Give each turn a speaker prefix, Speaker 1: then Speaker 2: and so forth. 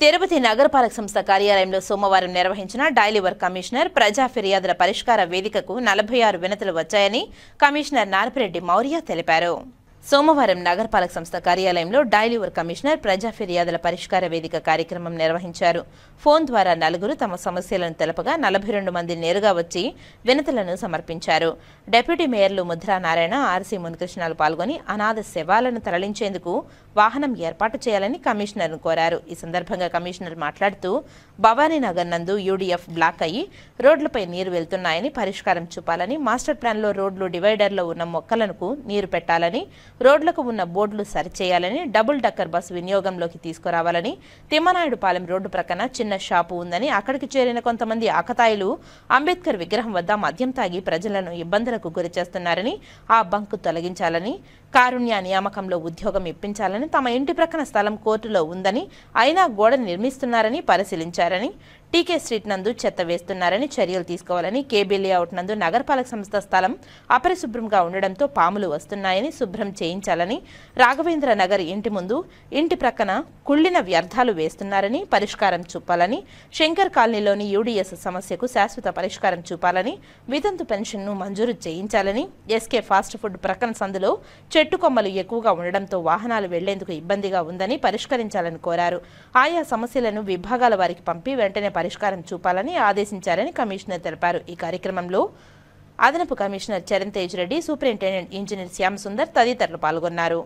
Speaker 1: తిరుపతి నగరపాలక సంస్థ కార్యాలయంలో సోమవారం నిర్వహించిన డైలీ వర్క్ కమిషనర్ ప్రజా ఫిర్యాదుల పరిష్కార వేదికకు 46 వినతులు వచ్చాయని కమిషనర్ నార్పిరెడ్డి మౌర్య తెలిపారు. సోమవారం నగరపాలక సంస్థ కార్యాలయంలో డైలీ వర్క్ కమిషనర్ ప్రజా ఫిర్యాదుల పరిష్కార వేదిక కార్యక్రమం నిర్వహించారు. ఫోన్ ద్వారా నలుగురు తమ సమస్యలను తెలపగా 42 మంది నేరుగా వచ్చి వినతులను సమర్పించారు. డిప్యూటీ మేయర్లు ముద్రా నారాయణ, ఆర్సీ మునికృష్ణాలు పాల్గొని అనాథ శవాలను తరలించేందుకు వాహనం ఏర్పాటు చేయాలని కమిషనర్ను కోరారు. ఈ సందర్భంగా కమిషనర్ మాట్లాడుతూ భవానీనగర్ నందు యూడీఎఫ్ బ్లాక్ అయ్యి రోడ్లపై నీరు వెళ్తున్నాయని పరిష్కారం చూపాలని, మాస్టర్ ప్లాన్లో రోడ్లు డివైడర్లో ఉన్న మొక్కలకు నీరు పెట్టాలని, రోడ్లకు ఉన్న బోర్డులు సరిచేయాలని, డబుల్ డక్కర్ బస్సు వినియోగంలోకి తీసుకురావాలని, తిమ్మనాయుడుపాలెం రోడ్డు ప్రక్కన చిన్న షాపు ఉందని, అక్కడికి చేరిన కొంతమంది ఆకతాయిలు అంబేద్కర్ విగ్రహం వద్ద మద్యం తాగి ప్రజలను ఇబ్బందులకు గురి చేస్తున్నారని, ఆ బంకు తొలగించాలని, కారుణ్య నియామకంలో ఉద్యోగం ఇప్పించాలని, తమ ఇంటి ప్రక్కన స్థలం కోర్టులో ఉందని అయినా గోడ నిర్మిస్తున్నారని పరిశీలించారని, టీకే స్ట్రీట్ నందు చెత్త వేస్తున్నారని చర్యలు తీసుకోవాలని, కేబీ లేఅవుట్ నందు నగరపాలక సంస్థ స్థలం అపరిశుభ్రంగా ఉండడంతో పాములు వస్తున్నాయని శుభ్రం చేయించాలని, రాఘవేంద్ర నగర్ ఇంటి ముందు ఇంటి ప్రక్కన కుళ్ళిన వ్యర్థాలు వేస్తున్నారని పరిష్కారం చూపాలని, శంకర్ కాలనీలోని యూడీఎస్ సమస్యకు శాశ్వత పరిష్కారం చూపాలని, వితంతు పెన్షన్ను మంజూరు చేయించాలని, ఎస్కే ఫాస్ట్ ఫుడ్ ప్రక్కన సందులో చెట్టు కొమ్మలు ఎక్కువగా ఉండడంతో వాహనాలు వెళ్లేందుకు ఇబ్బందిగా ఉందని పరిష్కరించాలని కోరారు. ఆయా సమస్యలను విభాగాల వారికి పంపి వెంటనే పరిష్కారం చూపాలని ఆదేశించారని కమిషనర్ తెలిపారు. ఈ కార్యక్రమంలో అదనపు commissioner Charan Tej Reddy, superintendent engineer Shyam Sundar తదితరులు పాల్గొన్నారు.